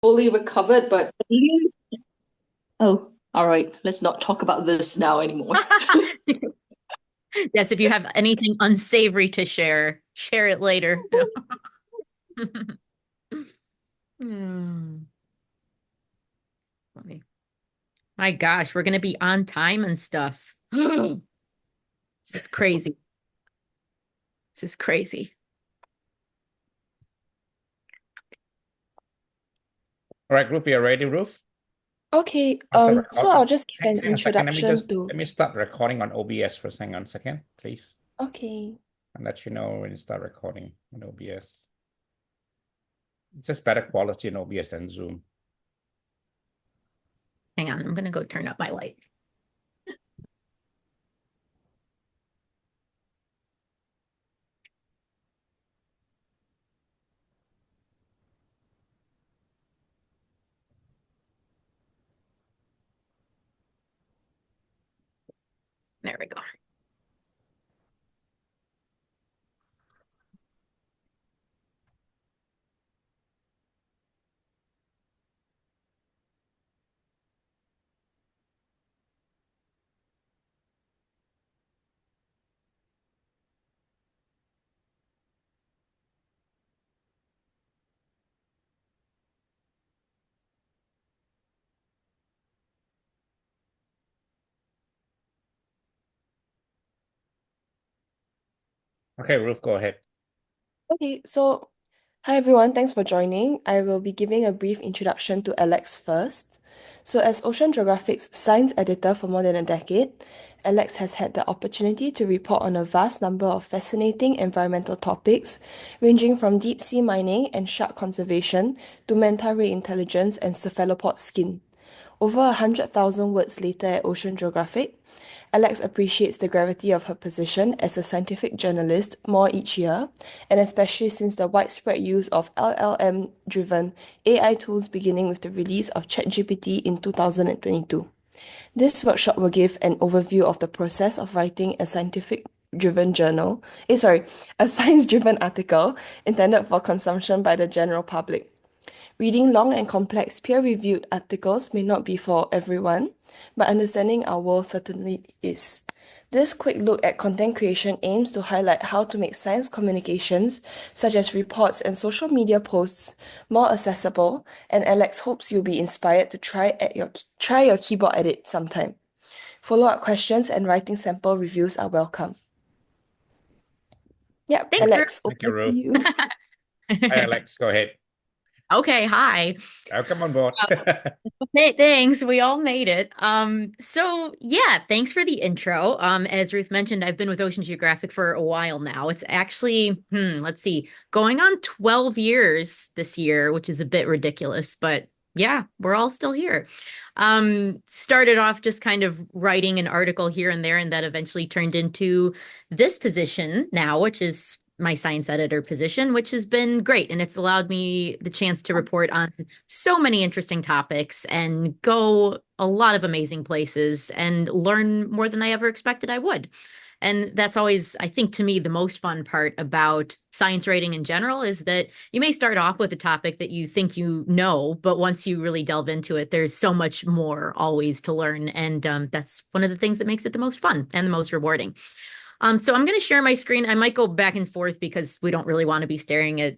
fully recovered, but oh, all right. Let's not talk about this now anymore. Yes, if you have anything unsavory to share, share it later. Hmm. Funny. My gosh, we're gonna be on time and stuff. This is crazy. This is crazy. All right, Ruth, you're ready, Ruth? Okay, I'll start so recording. I'll just give an Hang on a second. introduction to. Let me start recording on OBS for a second. Hang on a second, please. Okay. I'll let you know when you start recording on OBS. It's just better quality in OBS than Zoom. Hang on, I'm gonna go turn up my light. There we go. Okay, Ruth, go ahead. Okay, so hi everyone, thanks for joining. I will be giving a brief introduction to Alex first. So, as Ocean Geographic's science editor for more than a decade, Alex has had the opportunity to report on a vast number of fascinating environmental topics, ranging from deep sea mining and shark conservation to manta ray intelligence and cephalopod skin. Over 100,000 words later at Ocean Geographic, Alex appreciates the gravity of her position as a scientific journalist more each year, and especially since the widespread use of LLM driven AI tools beginning with the release of ChatGPT in 2022. This workshop will give an overview of the process of writing a a science driven article intended for consumption by the general public. Reading long and complex peer-reviewed articles may not be for everyone, but understanding our world certainly is. This quick look at content creation aims to highlight how to make science communications, such as reports and social media posts, more accessible, and Alex hopes you'll be inspired to try your keyboard at it sometime. Follow-up questions and writing sample reviews are welcome. Yep, Thanks, Alex, Thank you, over to Ruth. you. Hi, Alex, go ahead. Okay, hi. Welcome on board. Hey, thanks. We all made it. So yeah, thanks for the intro. As Ruth mentioned, I've been with Ocean Geographic for a while now. It's actually, let's see, going on 12 years this year, which is a bit ridiculous, but yeah, we're all still here. Started off just kind of writing an article here and there, and that eventually turned into this position now, which is my science editor position, which has been great. And it's allowed me the chance to report on so many interesting topics and go a lot of amazing places and learn more than I ever expected I would. And that's always, I think, to me, the most fun part about science writing in general is that you may start off with a topic that you think you know, but once you really delve into it, there's so much more always to learn. And that's one of the things that makes it the most fun and the most rewarding. So I'm going to share my screen. I might go back and forth because we don't really want to be staring at,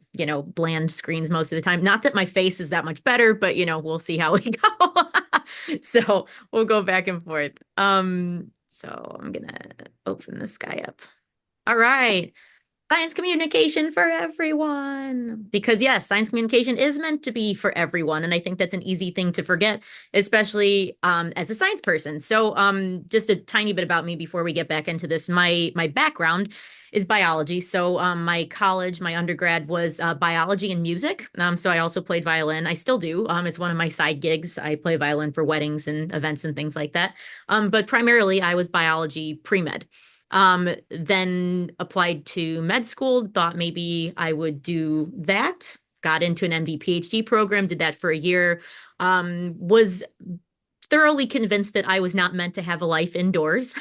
bland screens most of the time. Not that my face is that much better, but we'll see how we go. So we'll go back and forth. So I'm gonna open this guy up. All right. Science communication for everyone. Because yes, science communication is meant to be for everyone. And I think that's an easy thing to forget, especially as a science person. So just a tiny bit about me before we get back into this. My background is biology. So my undergrad was biology and music. So I also played violin. I still do. It's one of my side gigs. I play violin for weddings and events and things like that. But primarily I was biology pre-med. Then applied to med school, thought maybe I would do that. Got into an MD PhD program, did that for a year. Was thoroughly convinced that I was not meant to have a life indoors.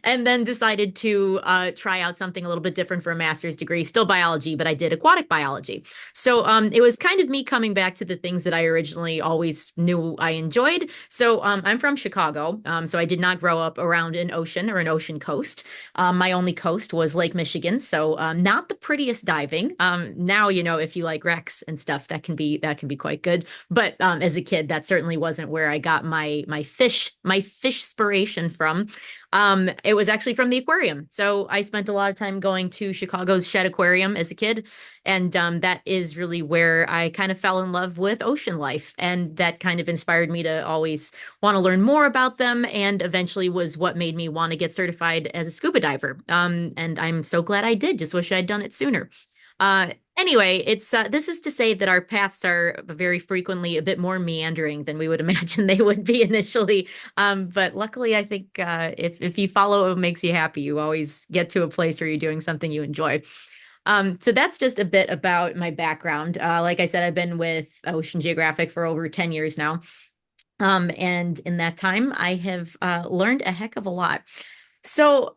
and then decided to try out something a little bit different for a master's degree, still biology, but I did aquatic biology. So it was kind of me coming back to the things that I originally always knew I enjoyed. So I'm from Chicago, so I did not grow up around an ocean or an ocean coast. My only coast was Lake Michigan, so not the prettiest diving. Now, if you like wrecks and stuff, that can be quite good. But as a kid, that certainly wasn't where I got my fish inspiration from. It was actually from the aquarium. So I spent a lot of time going to Chicago's Shedd Aquarium as a kid. And that is really where I kind of fell in love with ocean life. And that kind of inspired me to always want to learn more about them. And eventually was what made me want to get certified as a scuba diver. And I'm so glad I did. Just wish I'd done it sooner. Anyway, it's this is to say that our paths are very frequently a bit more meandering than we would imagine they would be initially. But luckily, I think if you follow what makes you happy, you always get to a place where you're doing something you enjoy. So that's just a bit about my background. Like I said, I've been with Ocean Geographic for over 10 years now. And in that time, I have learned a heck of a lot. So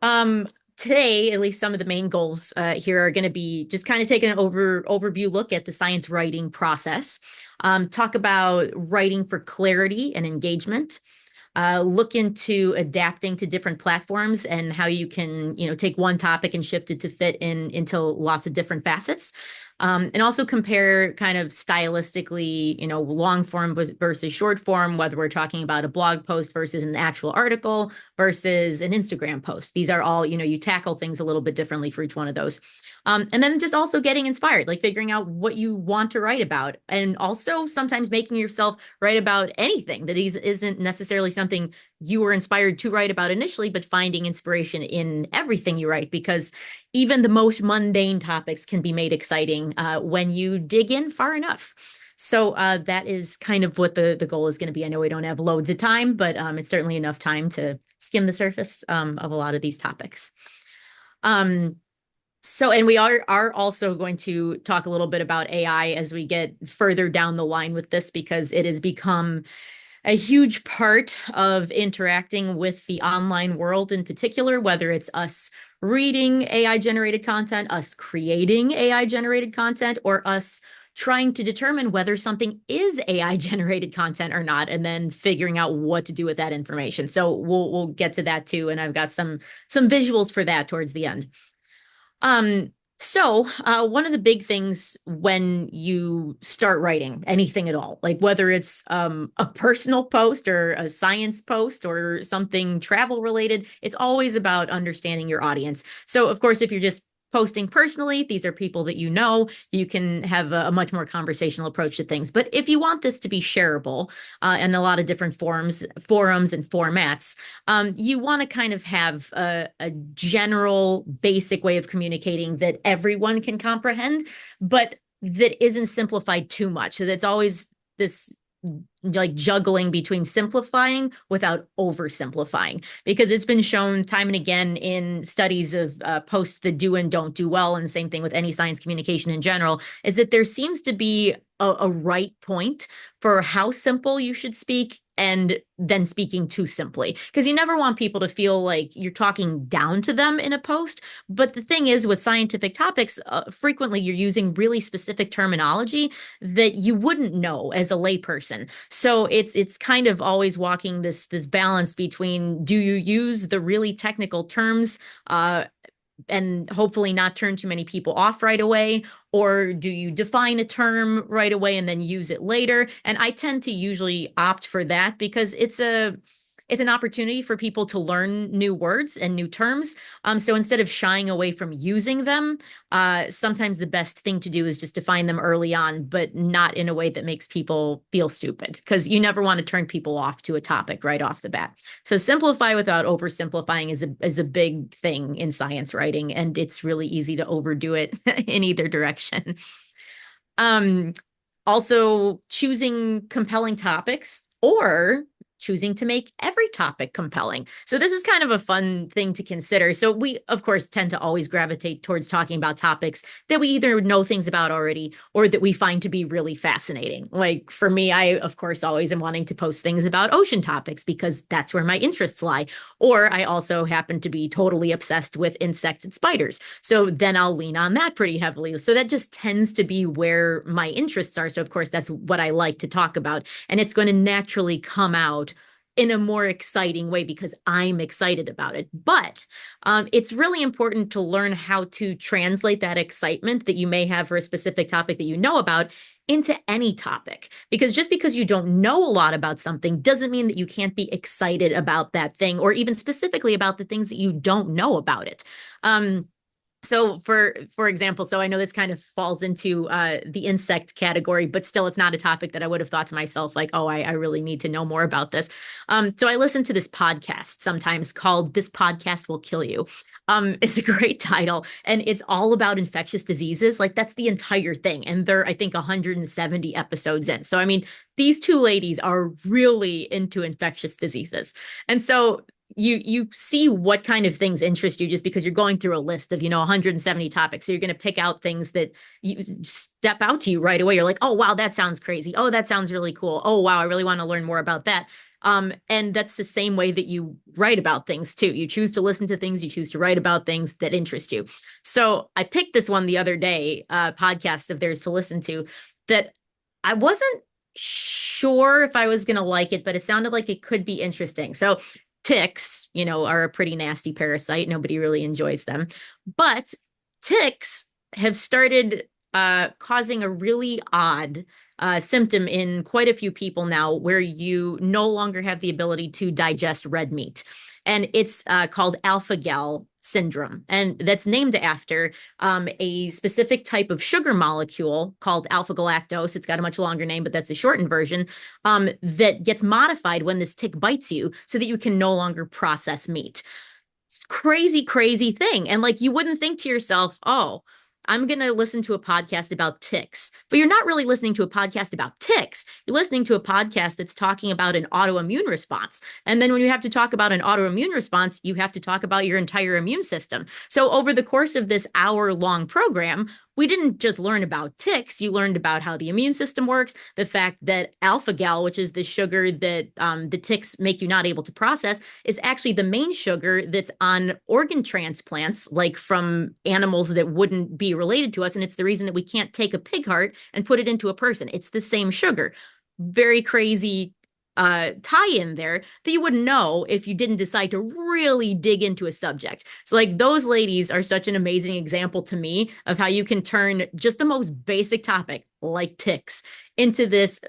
today, at least some of the main goals here are going to be just kind of taking an overview look at the science writing process, talk about writing for clarity and engagement, look into adapting to different platforms and how you can, take one topic and shift it to fit into lots of different facets. And also compare kind of stylistically, long form versus short form, whether we're talking about a blog post versus an actual article versus an Instagram post. These are all, you tackle things a little bit differently for each one of those. And then just also getting inspired, like figuring out what you want to write about. And also sometimes making yourself write about anything that isn't necessarily something you were inspired to write about initially, but finding inspiration in everything you write, because even the most mundane topics can be made exciting when you dig in far enough. So that is kind of what the goal is going to be. I know we don't have loads of time, but it's certainly enough time to skim the surface of a lot of these topics. So, and we are also going to talk a little bit about AI as we get further down the line with this, because it has become a huge part of interacting with the online world in particular, whether it's us reading AI generated content, us creating AI generated content, or us trying to determine whether something is AI generated content or not, and then figuring out what to do with that information. So we'll get to that too. And I've got some visuals for that towards the end. So one of the big things when you start writing anything at all, like whether it's a personal post or a science post or something travel related, it's always about understanding your audience. So of course, if you're just posting personally, these are people that you can have a much more conversational approach to things. But if you want this to be shareable in a lot of different forums and formats, you want to kind of have a general basic way of communicating that everyone can comprehend, but that isn't simplified too much. So that's always this like juggling between simplifying without oversimplifying, because it's been shown time and again in studies of posts that do and don't do well, and the same thing with any science communication in general, is that there seems to be a right point for how simple you should speak and then speaking too simply, because you never want people to feel like you're talking down to them in a post. But the thing is, with scientific topics, frequently you're using really specific terminology that you wouldn't know as a layperson. So it's kind of always walking this balance between, do you use the really technical terms and hopefully not turn too many people off right away? Or do you define a term right away and then use it later? And I tend to usually opt for that, because it's an opportunity for people to learn new words and new terms. So instead of shying away from using them, sometimes the best thing to do is just define them early on, but not in a way that makes people feel stupid, because you never want to turn people off to a topic right off the bat. So simplify without oversimplifying is a big thing in science writing, and it's really easy to overdo it in either direction. Also choosing compelling topics, or choosing to make every topic compelling. So this is kind of a fun thing to consider. So we, of course, tend to always gravitate towards talking about topics that we either know things about already or that we find to be really fascinating. Like for me, I, of course, always am wanting to post things about ocean topics because that's where my interests lie. Or I also happen to be totally obsessed with insects and spiders. So then I'll lean on that pretty heavily. So that just tends to be where my interests are. So of course, that's what I like to talk about. And it's going to naturally come out in a more exciting way because I'm excited about it. But it's really important to learn how to translate that excitement that you may have for a specific topic that you know about into any topic. Because just because you don't know a lot about something doesn't mean that you can't be excited about that thing, or even specifically about the things that you don't know about it. So for example, so I know this kind of falls into the insect category, but still it's not a topic that I would have thought to myself like, oh, I really need to know more about this. So I listen to this podcast sometimes called This Podcast Will Kill You. It's a great title, and it's all about infectious diseases. Like that's the entire thing. And they're, I think, 170 episodes in. So, I mean, these two ladies are really into infectious diseases. And so you see what kind of things interest you just because you're going through a list of 170 topics. So you're going to pick out things that you step out to you right away. You're like, oh wow, that sounds crazy. Oh, that sounds really cool. Oh wow, I really want to learn more about that. And that's the same way that you write about things too. You choose to listen to things, you choose to write about things that interest you. So I picked this one the other day, podcast of theirs to listen to that I wasn't sure if I was going to like it, but it sounded like it could be interesting. So ticks, are a pretty nasty parasite. Nobody really enjoys them. But ticks have started causing a really odd symptom in quite a few people now where you no longer have the ability to digest red meat. And it's called alpha-gal syndrome. And that's named after a specific type of sugar molecule called alpha-galactose. It's got a much longer name, but that's the shortened version, that gets modified when this tick bites you so that you can no longer process meat. It's a crazy, crazy thing. And like, you wouldn't think to yourself, oh, I'm going to listen to a podcast about ticks, but you're not really listening to a podcast about ticks. You're listening to a podcast that's talking about an autoimmune response. And then when you have to talk about an autoimmune response, you have to talk about your entire immune system. So over the course of this hour-long program, we didn't just learn about ticks. You learned about how the immune system works, the fact that alpha-gal, which is the sugar that the ticks make you not able to process, is actually the main sugar that's on organ transplants, like from animals that wouldn't be related to us. And it's the reason that we can't take a pig heart and put it into a person. It's the same sugar. Very crazy tie in there that you wouldn't know if you didn't decide to really dig into a subject. So like those ladies are such an amazing example to me of how you can turn just the most basic topic like ticks into this,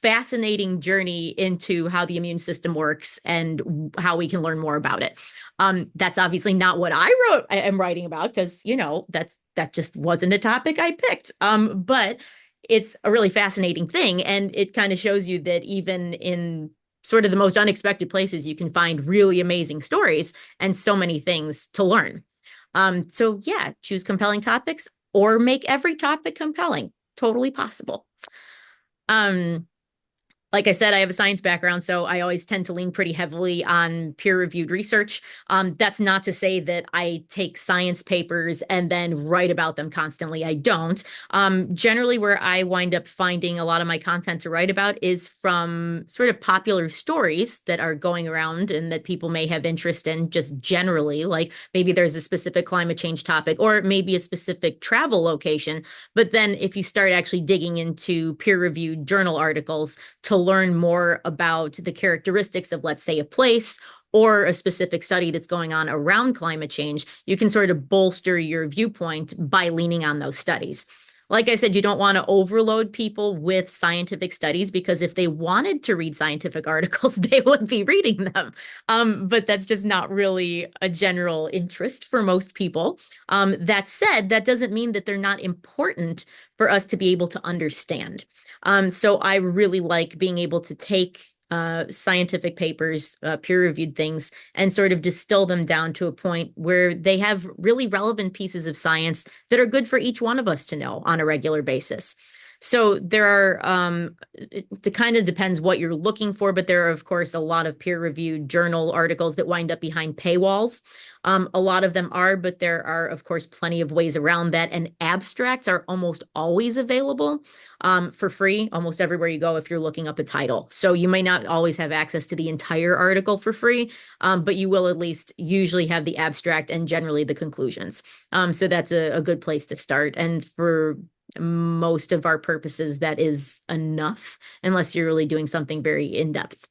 fascinating journey into how the immune system works and how we can learn more about it. That's obviously not what I am writing about because, that just wasn't a topic I picked. But it's a really fascinating thing. And it kind of shows you that even in sort of the most unexpected places, you can find really amazing stories and so many things to learn. So yeah, choose compelling topics or make every topic compelling. Totally possible. Like I said, I have a science background, so I always tend to lean pretty heavily on peer-reviewed research. That's not to say that I take science papers and then write about them constantly. I don't. Generally, where I wind up finding a lot of my content to write about is from sort of popular stories that are going around and that people may have interest in just generally, like maybe there's a specific climate change topic or maybe a specific travel location. But then if you start actually digging into peer-reviewed journal articles to learn more about the characteristics of, let's say, a place or a specific study that's going on around climate change, you can sort of bolster your viewpoint by leaning on those studies. Like I said, you don't want to overload people with scientific studies because if they wanted to read scientific articles, they would be reading them. But that's just not really a general interest for most people. That said, that doesn't mean that they're not important for us to be able to understand. So I really like being able to take scientific papers, peer-reviewed things, and sort of distill them down to a point where they have really relevant pieces of science that are good for each one of us to know on a regular basis. So there are, it kind of depends what you're looking for, but there are, of course, a lot of peer-reviewed journal articles that wind up behind paywalls. A lot of them are, but there are, of course, plenty of ways around that. And abstracts are almost always available for free almost everywhere you go if you're looking up a title. So you may not always have access to the entire article for free, but you will at least usually have the abstract and generally the conclusions. So that's a good place to start. And for most of our purposes, that is enough, unless you're really doing something very in-depth.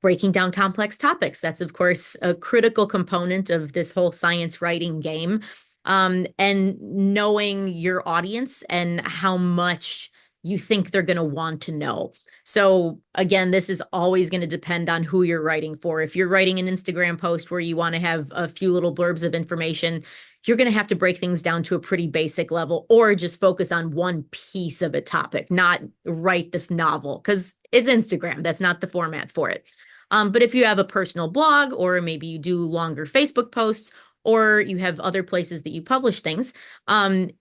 Breaking down complex topics. That's, of course, a critical component of this whole science writing game. And knowing your audience and how much you think they're going to want to know. So again, this is always going to depend on who you're writing for. If you're writing an Instagram post where you want to have a few little blurbs of information, you're going to have to break things down to a pretty basic level, or just focus on one piece of a topic, not write this novel, because it's Instagram. That's not the format for it. But if you have a personal blog, or maybe you do longer Facebook posts, or you have other places that you publish things,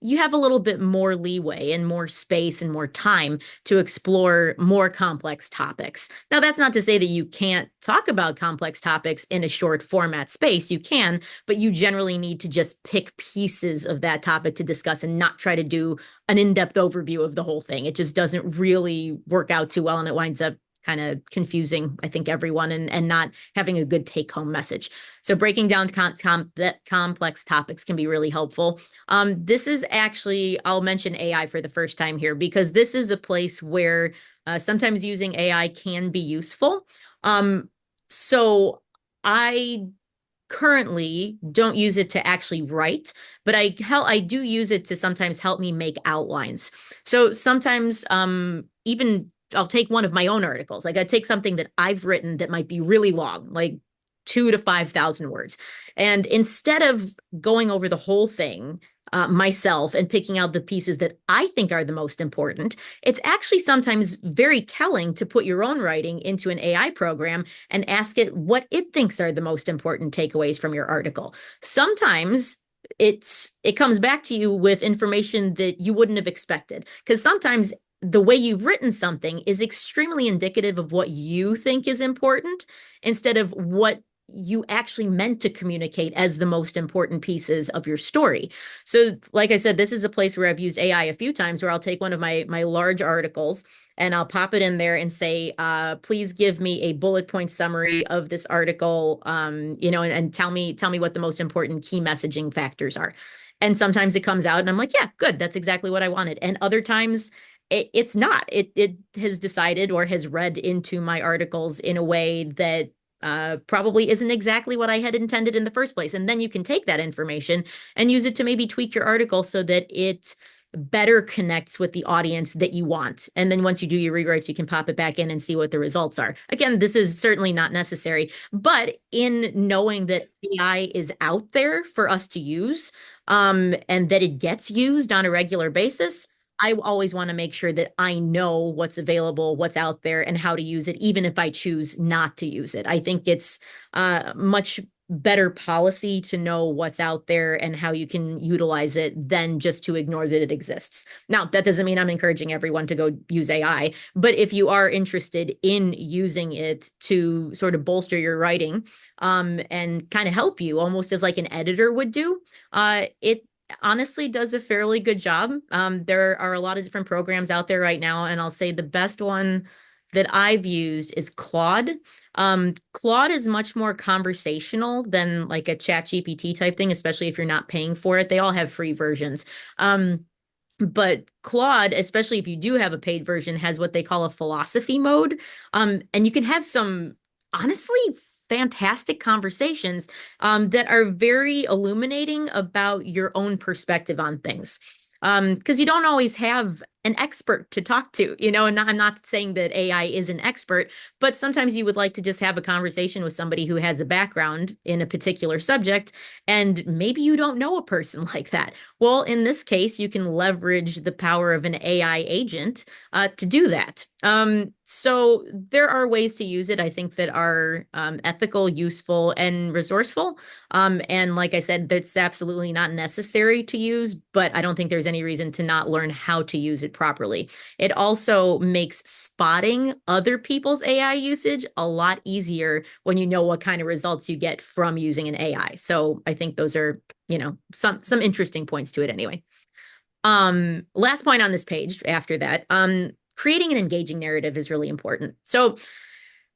you have a little bit more leeway and more space and more time to explore more complex topics. Now, that's not to say that you can't talk about complex topics in a short format space. You can, but you generally need to just pick pieces of that topic to discuss and not try to do an in-depth overview of the whole thing. It just doesn't really work out too well, and it winds up kind of confusing, I think, everyone and not having a good take-home message. So breaking down complex topics can be really helpful. This is actually, I'll mention AI for the first time here, because this is a place where sometimes using AI can be useful. So I currently don't use it to actually write, but I do use it to sometimes help me make outlines. So sometimes even I'll take one of my own articles. Like I take something that I've written that might be really long, like 2,000 to 5,000 words. And instead of going over the whole thing myself and picking out the pieces that I think are the most important, it's actually sometimes very telling to put your own writing into an AI program and ask it what it thinks are the most important takeaways from your article. Sometimes it comes back to you with information that you wouldn't have expected, because sometimes the way you've written something is extremely indicative of what you think is important instead of what you actually meant to communicate as the most important pieces of your story. So like I said, this is a place where I've used AI a few times, where I'll take one of my large articles and I'll pop it in there and say, please give me a bullet point summary of this article, and tell me what the most important key messaging factors are. And sometimes it comes out and I'm like, yeah, good. That's exactly what I wanted. And other times it's not. It has decided or has read into my articles in a way that probably isn't exactly what I had intended in the first place. And then you can take that information and use it to maybe tweak your article so that it better connects with the audience that you want. And then once you do your rewrites, you can pop it back in and see what the results are. Again, this is certainly not necessary, but in knowing that AI is out there for us to use, and that it gets used on a regular basis, I always want to make sure that I know what's available, what's out there, and how to use it, even if I choose not to use it. I think it's much better policy to know what's out there and how you can utilize it than just to ignore that it exists. Now, that doesn't mean I'm encouraging everyone to go use AI, but if you are interested in using it to sort of bolster your writing and kind of help you almost as like an editor would do, it honestly does a fairly good job. There are a lot of different programs out there right now, and I'll say the best one that I've used is Claude. Claude is much more conversational than like a ChatGPT type thing, especially if you're not paying for it. They all have free versions. But Claude, especially if you do have a paid version, has what they call a philosophy mode. And you can have some honestly fantastic conversations that are very illuminating about your own perspective on things. Because you don't always have an expert to talk to, and I'm not saying that AI is an expert, but sometimes you would like to just have a conversation with somebody who has a background in a particular subject, and maybe you don't know a person like that. Well, in this case, you can leverage the power of an AI agent to do that. So there are ways to use it, I think, that are ethical, useful, and resourceful. And like I said, that's absolutely not necessary to use, but I don't think there's any reason to not learn how to use it properly. It also makes spotting other people's AI usage a lot easier when you know what kind of results you get from using an AI. So I think those are, some interesting points to it anyway. Last point on this page after that, creating an engaging narrative is really important. So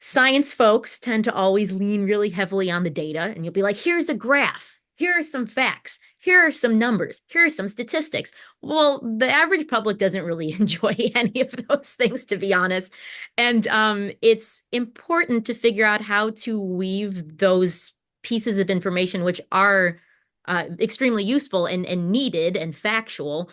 science folks tend to always lean really heavily on the data, and you'll be like, here's a graph, here are some facts, here are some numbers, here are some statistics. Well, the average public doesn't really enjoy any of those things, to be honest. And it's important to figure out how to weave those pieces of information, which are extremely useful and needed and factual,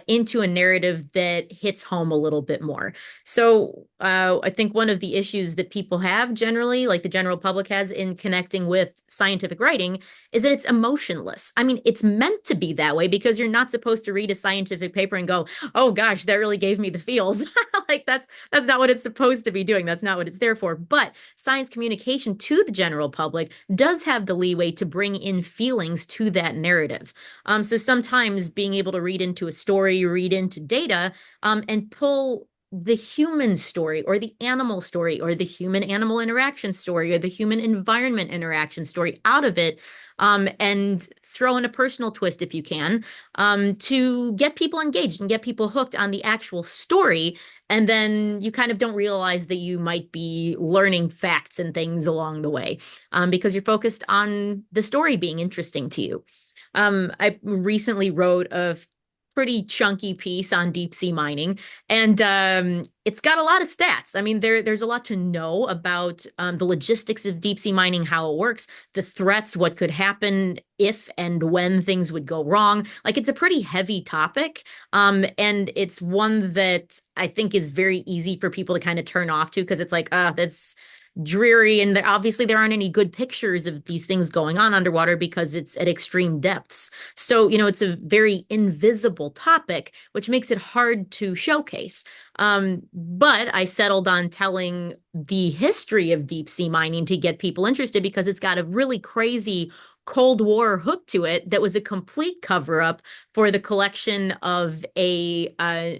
into a narrative that hits home a little bit more. So I think one of the issues that people have generally, like the general public has in connecting with scientific writing, is that it's emotionless. I mean, it's meant to be that way because you're not supposed to read a scientific paper and go, oh gosh, that really gave me the feels. Like that's not what it's supposed to be doing. That's not what it's there for. But science communication to the general public does have the leeway to bring in feelings to that narrative. So sometimes being able to read into a story, read into data, and pull the human story or the animal story or the human-animal interaction story or the human environment interaction story out of it, and throw in a personal twist if you can, to get people engaged and get people hooked on the actual story. And then you kind of don't realize that you might be learning facts and things along the way, because you're focused on the story being interesting to you. I recently wrote a pretty chunky piece on deep sea mining, and it's got a lot of stats. I mean, there's a lot to know about the logistics of deep sea mining, how it works, the threats, what could happen if and when things would go wrong. Like, it's a pretty heavy topic, and it's one that I think is very easy for people to kind of turn off to, because it's like, that's dreary, and obviously there aren't any good pictures of these things going on underwater because it's at extreme depths. So, it's a very invisible topic, which makes it hard to showcase. But I settled on telling the history of deep sea mining to get people interested, because it's got a really crazy Cold War hook to it that was a complete cover-up for the collection of a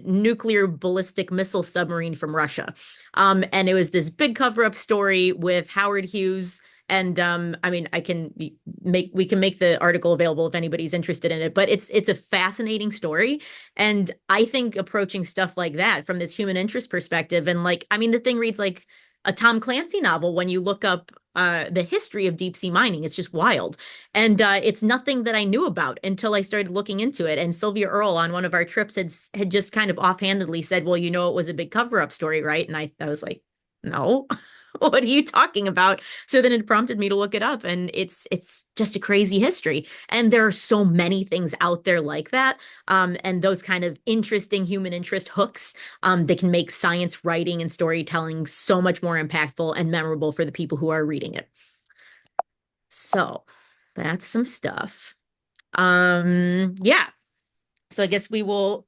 nuclear ballistic missile submarine from Russia. And it was this big cover-up story with Howard Hughes. And I mean, we can make the article available if anybody's interested in it, but it's a fascinating story. And I think approaching stuff like that from this human interest perspective, and the thing reads like a Tom Clancy novel when you look up the history of deep sea mining. It's just wild. And it's nothing that I knew about until I started looking into it. And Sylvia Earle on one of our trips had just kind of offhandedly said, well, it was a big cover-up story, right? And I was like, no. What are you talking about? So then it prompted me to look it up, and it's just a crazy history. And there are so many things out there like that, and those kind of interesting human interest hooks that can make science writing and storytelling so much more impactful and memorable for the people who are reading it. So that's some stuff. Yeah. So I guess we will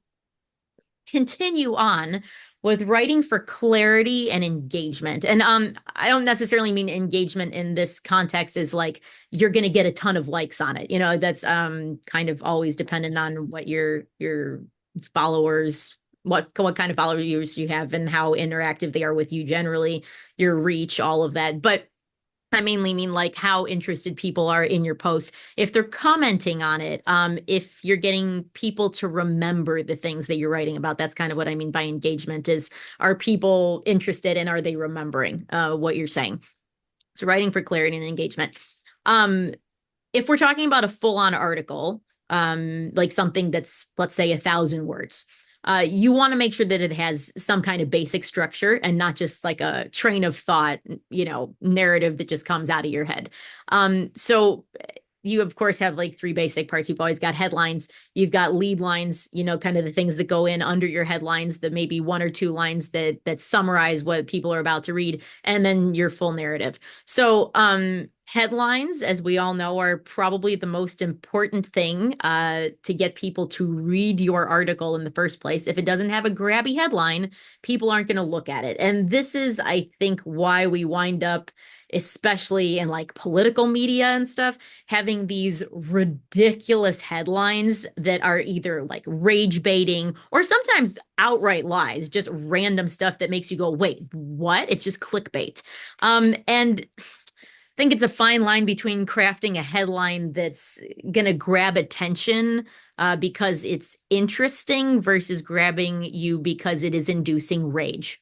continue on with writing for clarity and engagement. And I don't necessarily mean engagement in this context is like you're going to get a ton of likes on it. That's kind of always dependent on what your followers, what kind of followers you have and how interactive they are with you generally, your reach, all of that. But I mainly mean like how interested people are in your post, if they're commenting on it, if you're getting people to remember the things that you're writing about. That's kind of what I mean by engagement, is are people interested and are they remembering what you're saying? So writing for clarity and engagement. If we're talking about a full-on article, like something that's, let's say, 1,000 words, you want to make sure that it has some kind of basic structure and not just like a train of thought, narrative that just comes out of your head. So you of course have like three basic parts. You've always got headlines, you've got lead lines, kind of the things that go in under your headlines, that maybe one or two lines that summarize what people are about to read, and then your full narrative. So headlines, as we all know, are probably the most important thing to get people to read your article in the first place. If it doesn't have a grabby headline, people aren't going to look at it. And this is, I think, why we wind up, especially in like political media and stuff, having these ridiculous headlines that are either like rage baiting or sometimes outright lies, just random stuff that makes you go, wait, what? It's just clickbait. And I think it's a fine line between crafting a headline that's going to grab attention because it's interesting versus grabbing you because it is inducing rage.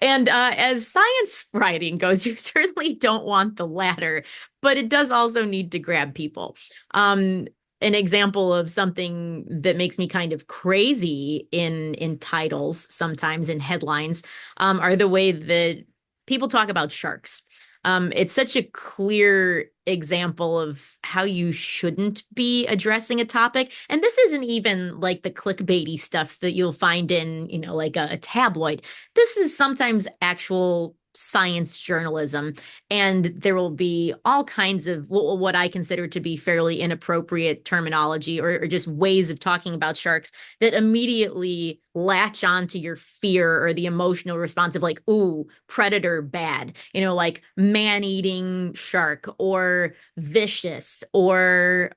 And as science writing goes, you certainly don't want the latter, but it does also need to grab people. An example of something that makes me kind of crazy in titles, sometimes in headlines, are the way that people talk about sharks. It's such a clear example of how you shouldn't be addressing a topic. And this isn't even like the clickbaity stuff that you'll find in, like a tabloid. This is sometimes actual science journalism, and there will be all kinds of what I consider to be fairly inappropriate terminology or just ways of talking about sharks that immediately latch onto your fear or the emotional response of like, ooh, predator bad, like man-eating shark or vicious or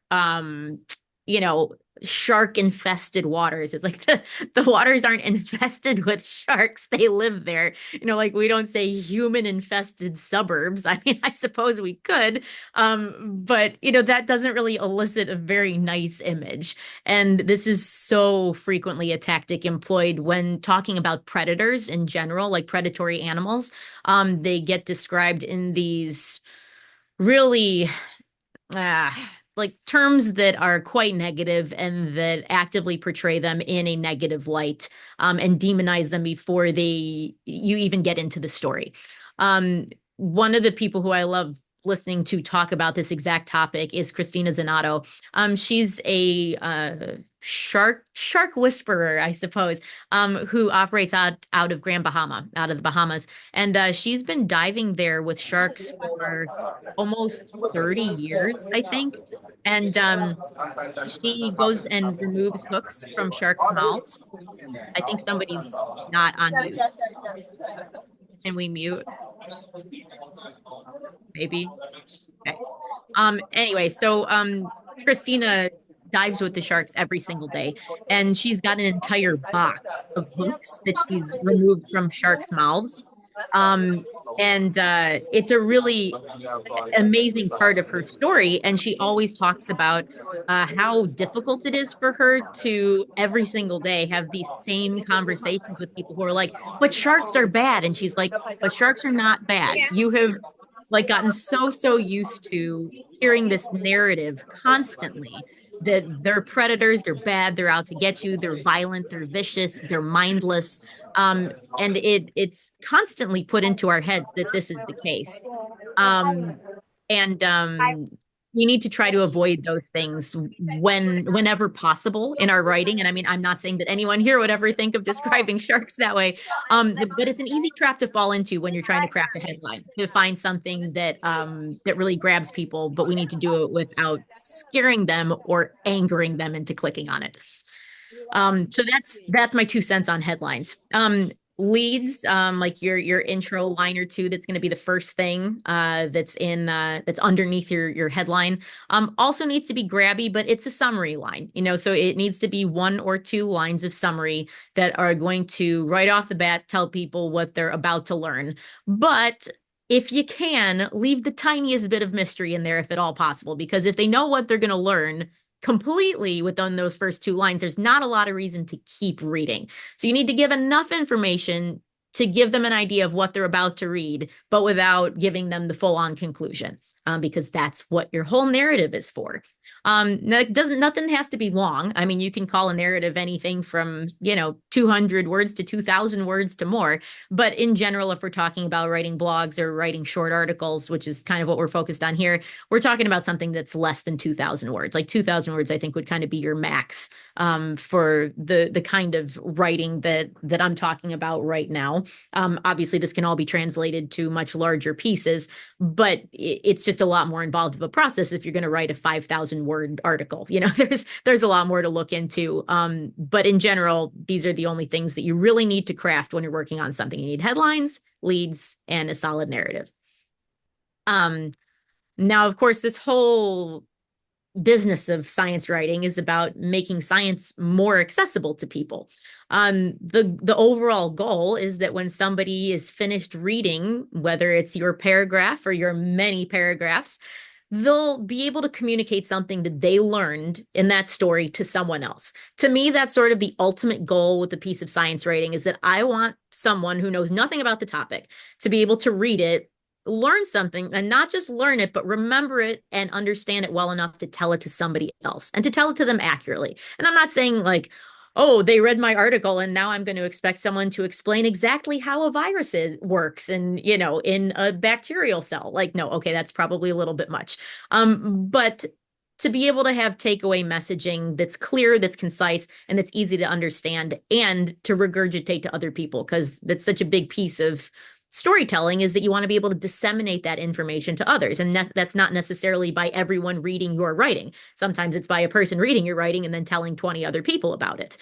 shark infested waters. It's like the waters aren't infested with sharks. They live there. Like we don't say human infested suburbs. I mean, I suppose we could, but that doesn't really elicit a very nice image. And this is so frequently a tactic employed when talking about predators in general, like predatory animals. They get described in these really like terms that are quite negative and that actively portray them in a negative light, and demonize them before you even get into the story. One of the people who I love listening to talk about this exact topic is Christina Zenato. She's a shark whisperer, I suppose, who operates out of Grand Bahama, out of the Bahamas. And she's been diving there with sharks for almost 30 years, I think. And she goes and removes hooks from sharks' mouths. I think somebody's not on mute. Can we mute? Maybe. Okay. Anyway, so Christina dives with the sharks every single day, and she's got an entire box of hooks that she's removed from sharks' mouths. And it's a really amazing part of her story. And she always talks about how difficult it is for her to every single day have these same conversations with people who are like, but sharks are bad. And she's like, but sharks are not bad. You have like gotten so used to hearing this narrative constantly that they're predators, they're bad, they're out to get you, they're violent, they're vicious, they're mindless. And it's constantly put into our heads that this is the case. We need to try to avoid those things whenever possible in our writing. And I mean, I'm not saying that anyone here would ever think of describing sharks that way. But it's an easy trap to fall into when you're trying to craft a headline, to find something that really grabs people, but we need to do it without scaring them or angering them into clicking on it. So that's my 2 cents on headlines. Leads, like your intro line or two, that's going to be the first thing that's underneath your headline. Also needs to be grabby, but it's a summary line, so it needs to be 1 or 2 lines of summary that are going to right off the bat tell people what they're about to learn. But if you can, leave the tiniest bit of mystery in there if at all possible, because if they know what they're going to learn completely within those first 2 lines, there's not a lot of reason to keep reading. So you need to give enough information to give them an idea of what they're about to read, but without giving them the full-on conclusion. because that's what your whole narrative is for. Nothing has to be long. I mean, you can call a narrative anything from, 200 words to 2,000 words to more. But in general, if we're talking about writing blogs or writing short articles, which is kind of what we're focused on here, we're talking about something that's less than 2,000 words. Like 2,000 words, I think, would kind of be your max for the kind of writing that I'm talking about right now. Obviously, this can all be translated to much larger pieces, but it's just a lot more involved of a process if you're going to write a 5,000 word article. There's a lot more to look into. But in general, these are the only things that you really need to craft when you're working on something. You need headlines, leads, and a solid narrative. Now, of course, this whole business of science writing is about making science more accessible to people. The overall goal is that when somebody is finished reading, whether it's your paragraph or your many paragraphs, they'll be able to communicate something that they learned in that story to someone else. To me, that's sort of the ultimate goal with a piece of science writing, is that I want someone who knows nothing about the topic to be able to read it, learn something, and not just learn it, but remember it and understand it well enough to tell it to somebody else and to tell it to them accurately. And I'm not saying like, oh, they read my article and now I'm going to expect someone to explain exactly how a virus works and, in a bacterial cell. Like, no, okay, that's probably a little bit much. But to be able to have takeaway messaging that's clear, that's concise, and that's easy to understand and to regurgitate to other people, because that's such a big piece of storytelling, is that you want to be able to disseminate that information to others. And that's not necessarily by everyone reading your writing. Sometimes it's by a person reading your writing and then telling 20 other people about it.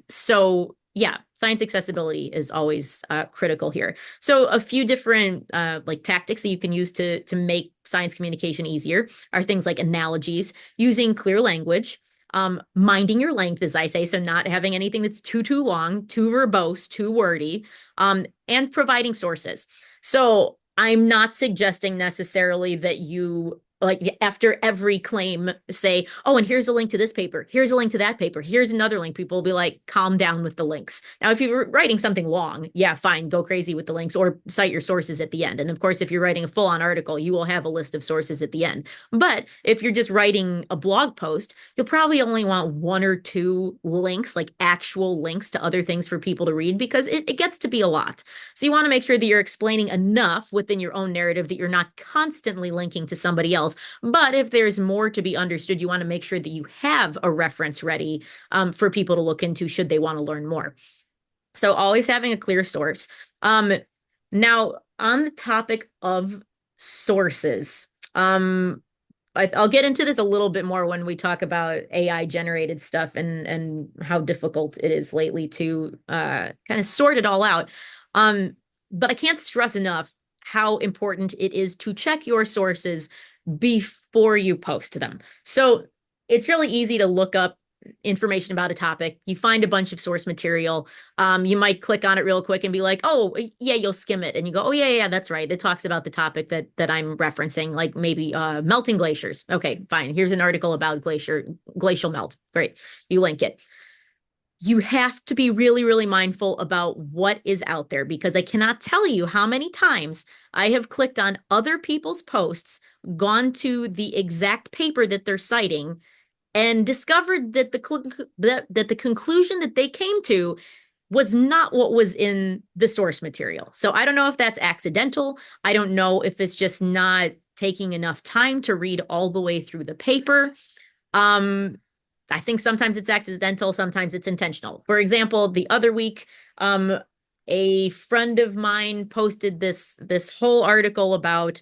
So yeah, science accessibility is always critical here. So a few different like tactics that you can use to make science communication easier are things like analogies, using clear language, minding your length, as I say, so not having anything that's too long, too verbose, too wordy, and providing sources. So I'm not suggesting necessarily that you, like, after every claim, say, oh, and here's a link to this paper, here's a link to that paper, here's another link. People will be like, calm down with the links. Now, if you're writing something long, yeah, fine, go crazy with the links or cite your sources at the end. And of course, if you're writing a full-on article, you will have a list of sources at the end. But if you're just writing a blog post, you'll probably only want one or two links, like actual links to other things for people to read, because it gets to be a lot. So you want to make sure that you're explaining enough within your own narrative that you're not constantly linking to somebody else. But if there's more to be understood, you want to make sure that you have a reference ready for people to look into should they want to learn more. So always having a clear source. Now, on the topic of sources, I'll get into this a little bit more when we talk about AI generated stuff and how difficult it is lately to kind of sort it all out. But I can't stress enough how important it is to check your sources before you post them. So it's really easy to look up information about a topic. You find a bunch of source material. You might click on it real quick and be like, oh, yeah, you'll skim it. And you go, oh, yeah, that's right. It talks about the topic that I'm referencing, like maybe melting glaciers. Okay, fine. Here's an article about glacial melt. Great. You link it. You have to be really, really mindful about what is out there, because I cannot tell you how many times I have clicked on other people's posts, gone to the exact paper that they're citing, and discovered that the conclusion that they came to was not what was in the source material. So I don't know if that's accidental. I don't know if it's just not taking enough time to read all the way through the paper. I think sometimes it's accidental, sometimes it's intentional. For example, the other week, a friend of mine posted this whole article about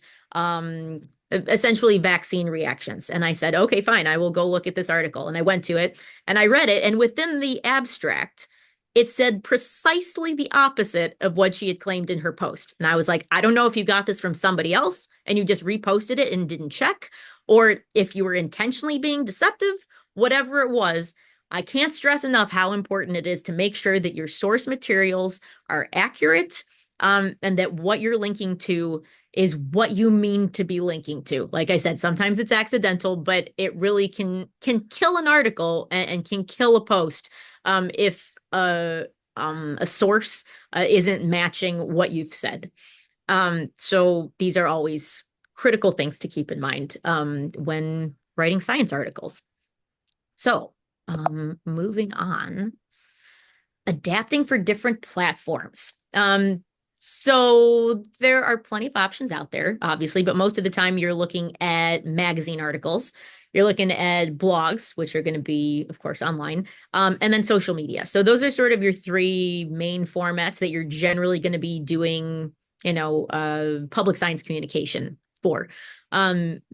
essentially vaccine reactions. And I said, okay, fine, I will go look at this article. And I went to it and I read it. And within the abstract, it said precisely the opposite of what she had claimed in her post. And I was like, I don't know if you got this from somebody else and you just reposted it and didn't check, or if you were intentionally being deceptive. Whatever it was, I can't stress enough how important it is to make sure that your source materials are accurate, and that what you're linking to is what you mean to be linking to. Like I said, sometimes it's accidental, but it really can kill an article and can kill a post if a source isn't matching what you've said. So these are always critical things to keep in mind when writing science articles. So moving on, adapting for different platforms. So there are plenty of options out there, obviously, but most of the time you're looking at magazine articles. You're looking at blogs, which are going to be, of course, online, and then social media. So those are sort of your three main formats that you're generally going to be doing, public science communication for.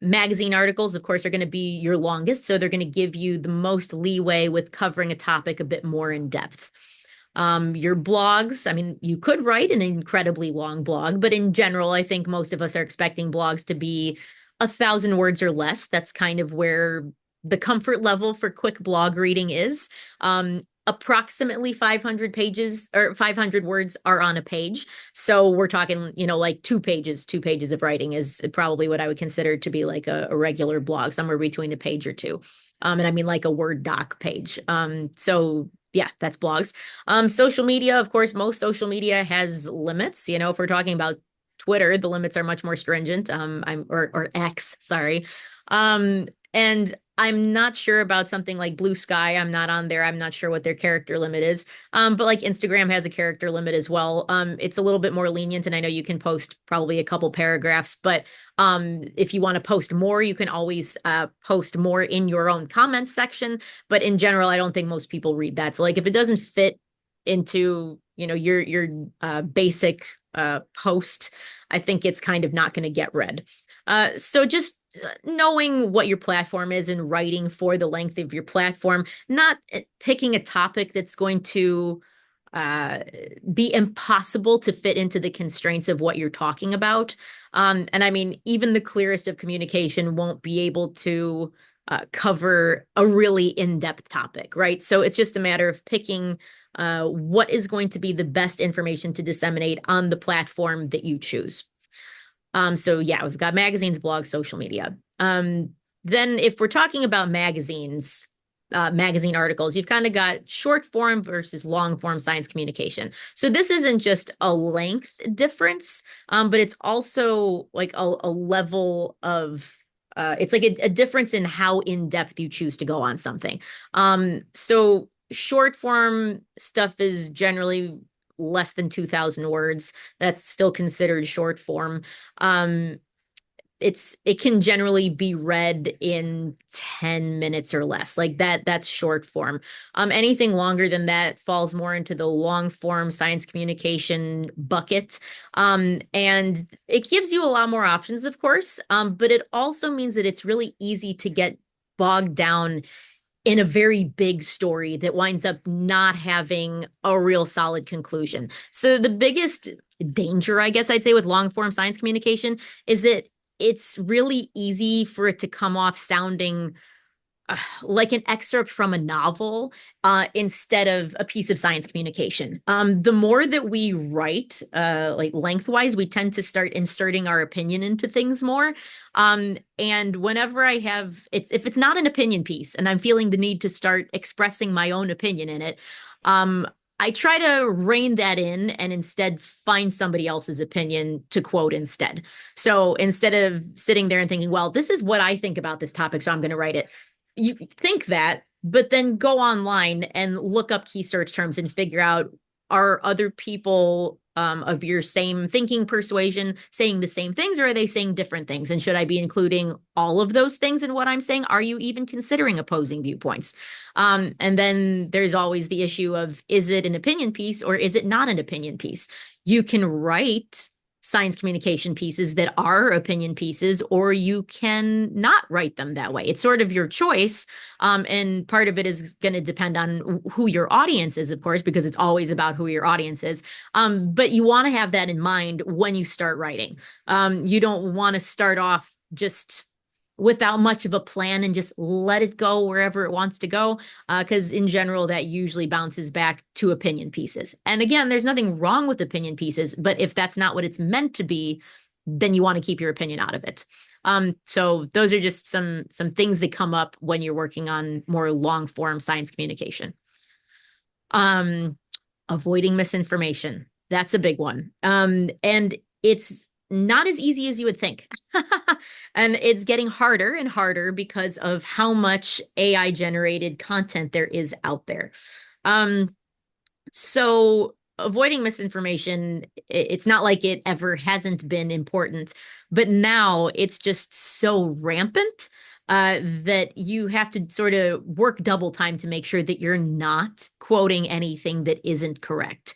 Magazine articles, of course, are going to be your longest. So they're going to give you the most leeway with covering a topic a bit more in depth. Your blogs, I mean, you could write an incredibly long blog, but in general, I think most of us are expecting blogs to be 1,000 words or less. That's kind of where the comfort level for quick blog reading is. Approximately 500 pages or 500 words are on a page. So we're talking, like 2 pages of writing is probably what I would consider to be like a regular blog, somewhere between a page or two. And I mean like a Word doc page. So yeah, that's blogs. Social media, of course, most social media has limits. If we're talking about Twitter, the limits are much more stringent. Or X, sorry. And I'm not sure about something like Blue Sky. I'm not on there. I'm not sure what their character limit is. But like Instagram has a character limit as well. It's a little bit more lenient, and I know you can post probably a couple paragraphs, but if you want to post more, you can always post more in your own comments section. But in general, I don't think most people read that. So like if it doesn't fit into your basic post, I think it's kind of not going to get read. So just knowing what your platform is and writing for the length of your platform, not picking a topic that's going to be impossible to fit into the constraints of what you're talking about. And I mean, even the clearest of communication won't be able to cover a really in-depth topic, right? So it's just a matter of picking what is going to be the best information to disseminate on the platform that you choose. So yeah, we've got magazines, blogs, social media. Then if we're talking about magazines, magazine articles, you've kind of got short form versus long form science communication. So this isn't just a length difference, but it's also like a level of it's like a difference in how in depth you choose to go on something. So short form stuff is generally less than 2,000 words. That's still considered short form. It can generally be read in 10 minutes or less. Like that's short form. Anything longer than that falls more into the long form science communication bucket. And it gives you a lot more options, of course. But it also means that it's really easy to get bogged down in a very big story that winds up not having a real solid conclusion. So the biggest danger, I guess I'd say, with long form science communication is that it's really easy for it to come off sounding like an excerpt from a novel instead of a piece of science communication. The more that we write, like lengthwise, we tend to start inserting our opinion into things more. And whenever I have, if it's not an opinion piece and I'm feeling the need to start expressing my own opinion in it, I try to rein that in and instead find somebody else's opinion to quote instead. So instead of sitting there and thinking, well, this is what I think about this topic, so I'm going to write it. You think that, but then go online and look up key search terms and figure out, are other people of your same thinking persuasion saying the same things, or are they saying different things? And should I be including all of those things in what I'm saying? Are you even considering opposing viewpoints? And then there's always the issue of, is it an opinion piece or is it not an opinion piece? You can write science communication pieces that are opinion pieces, or you can not write them that way. It's sort of your choice. And part of it is going to depend on who your audience is, of course, because it's always about who your audience is. But you want to have that in mind when you start writing. You don't want to start off just without much of a plan and just let it go wherever it wants to go. Because in general, that usually bounces back to opinion pieces. And again, there's nothing wrong with opinion pieces, but if that's not what it's meant to be, then you want to keep your opinion out of it. So those are just some things that come up when you're working on more long form science communication. Avoiding misinformation. That's a big one. And it's not as easy as you would think. And it's getting harder and harder because of how much AI generated content there is out there. So avoiding misinformation, it's not like it ever hasn't been important, but now it's just so rampant that you have to sort of work double time to make sure that you're not quoting anything that isn't correct.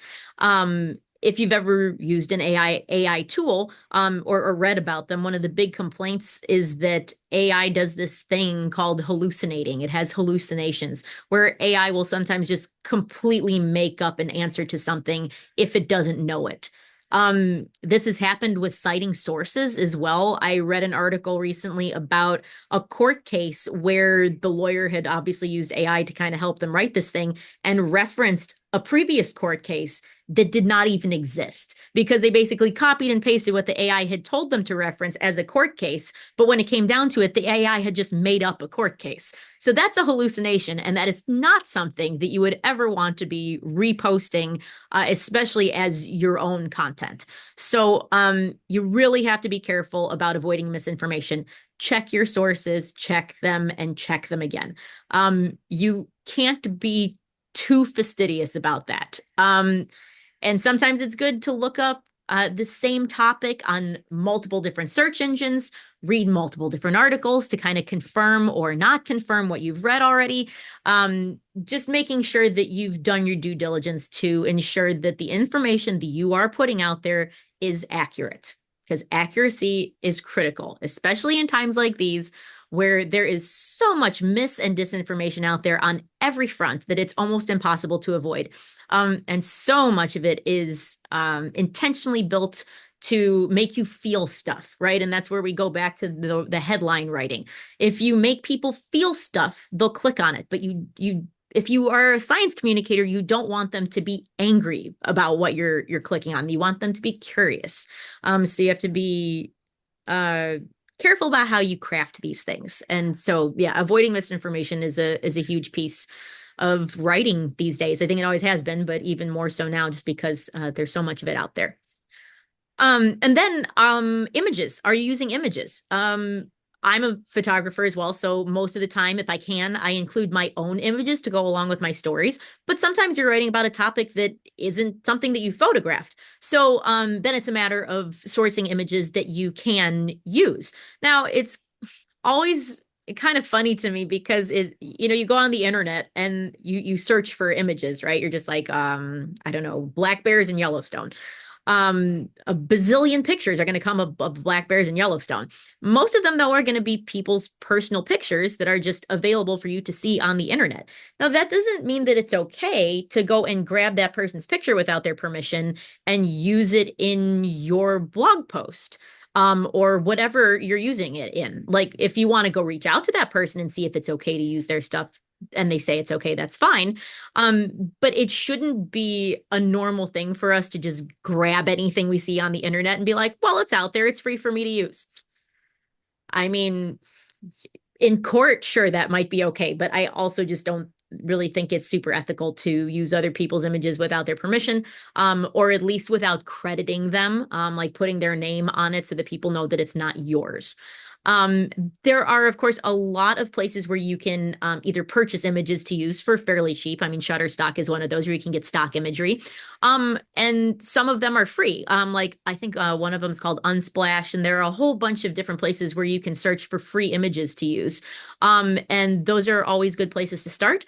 If you've ever used an AI tool or read about them, one of the big complaints is that AI does this thing called hallucinating. It has hallucinations where AI will sometimes just completely make up an answer to something if it doesn't know it. This has happened with citing sources as well. I read an article recently about a court case where the lawyer had obviously used AI to kind of help them write this thing and referenced a previous court case that did not even exist because they basically copied and pasted what the AI had told them to reference as a court case. But when it came down to it, the AI had just made up a court case. So that's a hallucination. And that is not something that you would ever want to be reposting, especially as your own content. So you really have to be careful about avoiding misinformation. Check your sources, check them, and check them again. You can't be too fastidious about that. And sometimes it's good to look up the same topic on multiple different search engines, read multiple different articles to kind of confirm or not confirm what you've read already. Just making sure that you've done your due diligence to ensure that the information that you are putting out there is accurate, because accuracy is critical, especially in times like these where there is so much mis and disinformation out there on every front that it's almost impossible to avoid. And so much of it is intentionally built to make you feel stuff, right? And that's where we go back to the headline writing. If you make people feel stuff, they'll click on it. But if you are a science communicator, you don't want them to be angry about what you're clicking on. You want them to be curious. So you have to be careful about how you craft these things. And so, yeah, avoiding misinformation is a huge piece of writing these days. I think it always has been, but even more so now, just because there's so much of it out there. And then images. Are you using images? I'm a photographer as well, so most of the time, if I can, I include my own images to go along with my stories. But sometimes you're writing about a topic that isn't something that you photographed. So then it's a matter of sourcing images that you can use. Now, it's always kind of funny to me because you go on the internet and you search for images, right? You're just like, I don't know, black bears in Yellowstone. A bazillion pictures are going to come of black bears in Yellowstone. Most of them, though, are going to be people's personal pictures that are just available for you to see on the internet. Now, that doesn't mean that it's okay to go and grab that person's picture without their permission and use it in your blog post. Or whatever you're using it in. Like, if you want to go reach out to that person and see if it's okay to use their stuff and they say it's okay, that's fine. But it shouldn't be a normal thing for us to just grab anything we see on the internet and be like, well, it's out there, it's free for me to use. I mean, in court, sure, that might be okay, but I also just don't really think it's super ethical to use other people's images without their permission, or at least without crediting them, like putting their name on it so that people know that it's not yours. There are, of course, a lot of places where you can either purchase images to use for fairly cheap. I mean, Shutterstock is one of those where you can get stock imagery. And some of them are free. Like I think one of them is called Unsplash, and there are a whole bunch of different places where you can search for free images to use. And those are always good places to start.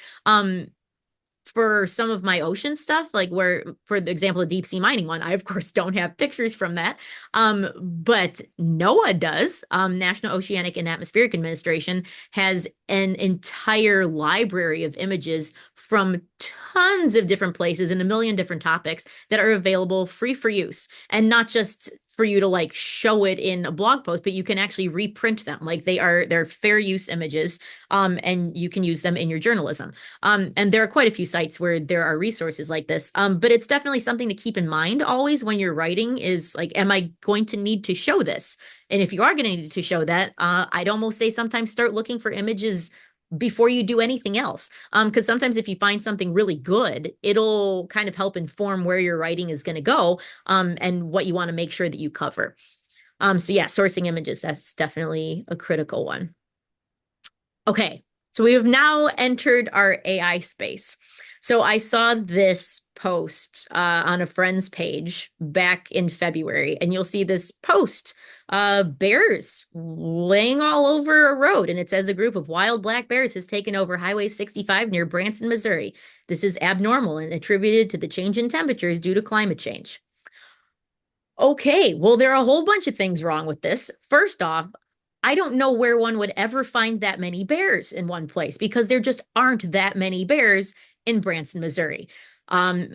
For some of my ocean stuff, like where, for the example, of deep sea mining one, I of course don't have pictures from that. But NOAA does. National Oceanic and Atmospheric Administration has an entire library of images from tons of different places and a million different topics that are available free for use, and not just for you to like show it in a blog post, but you can actually reprint them. Like they're fair use images, and you can use them in your journalism. And there are quite a few sites where there are resources like this. But it's definitely something to keep in mind always when you're writing is like, am I going to need to show this? And if you are going to need to show that, I'd almost say sometimes start looking for images before you do anything else. Because sometimes if you find something really good, it'll kind of help inform where your writing is going to go, and what you want to make sure that you cover. So yeah, sourcing images, that's definitely a critical one. Okay, so we have now entered our AI space. So I saw this post on a friend's page back in February, and you'll see this post, bears laying all over a road, and it says a group of wild black bears has taken over Highway 65 near Branson, Missouri. This is abnormal and attributed to the change in temperatures due to climate change. Okay, well, there are a whole bunch of things wrong with this. First off, I don't know where one would ever find that many bears in one place, because there just aren't that many bears in Branson, Missouri.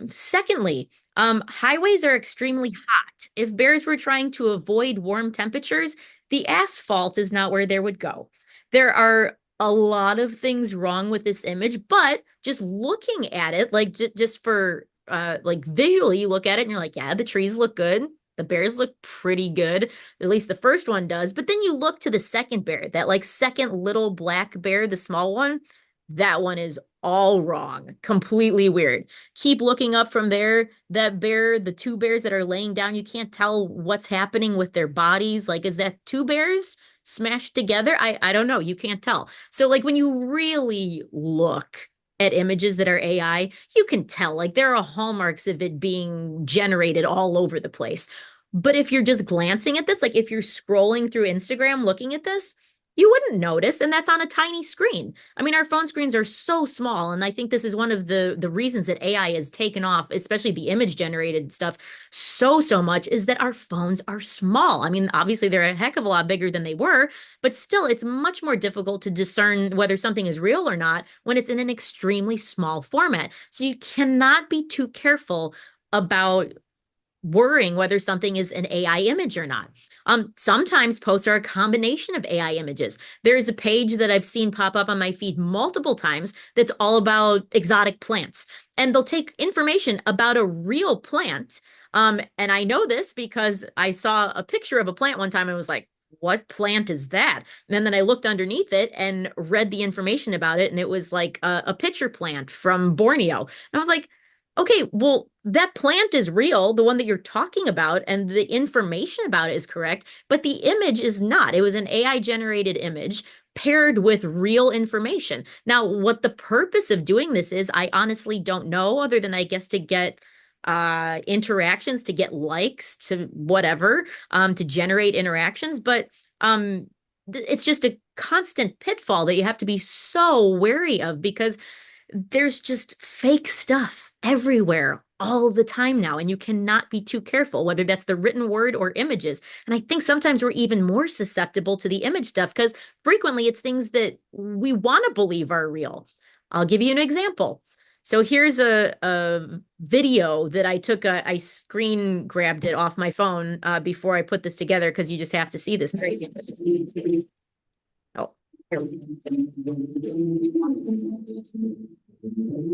Secondly, highways are extremely hot. If bears were trying to avoid warm temperatures, the asphalt is not where they would go. There are a lot of things wrong with this image, but just looking at it, like just for like visually, you look at it and you're like, yeah, the trees look good. The bears look pretty good. At least the first one does. But then you look to the second bear, that like second little black bear, the small one. That one is all wrong. Completely weird. Keep looking up from there. That bear, the two bears that are laying down, you can't tell what's happening with their bodies. Like, is that two bears smashed together? I don't know. You can't tell. So like when you really look at images that are AI, you can tell, like, there are hallmarks of it being generated all over the place. But if you're just glancing at this, like if you're scrolling through Instagram looking at this, you wouldn't notice, and that's on a tiny screen. I mean, our phone screens are so small, and I think this is one of the reasons that AI has taken off, especially the image generated stuff, so much, is that our phones are small. I mean, obviously they're a heck of a lot bigger than they were, but still it's much more difficult to discern whether something is real or not when it's in an extremely small format. So you cannot be too careful about worrying whether something is an AI image or not. Sometimes posts are a combination of AI images. There's a page that I've seen pop up on my feed multiple times that's all about exotic plants. And they'll take information about a real plant. And I know this because I saw a picture of a plant one time and was like, what plant is that? And then I looked underneath it and read the information about it. And it was like a pitcher plant from Borneo. And I was like, okay, well, that plant is real, the one that you're talking about, and the information about it is correct, but the image is not. It was an AI generated image paired with real information. Now, what the purpose of doing this is, I honestly don't know, other than I guess to get interactions, to get likes, to whatever, to generate interactions. But it's just a constant pitfall that you have to be so wary of, because there's just fake stuff everywhere all the time now, and you cannot be too careful, whether that's the written word or images. And I think sometimes we're even more susceptible to the image stuff because frequently it's things that we want to believe are real. I'll give you an example. So here's a video that I took. I screen grabbed it off my phone before I put this together, because you just have to see this craziness. Oh.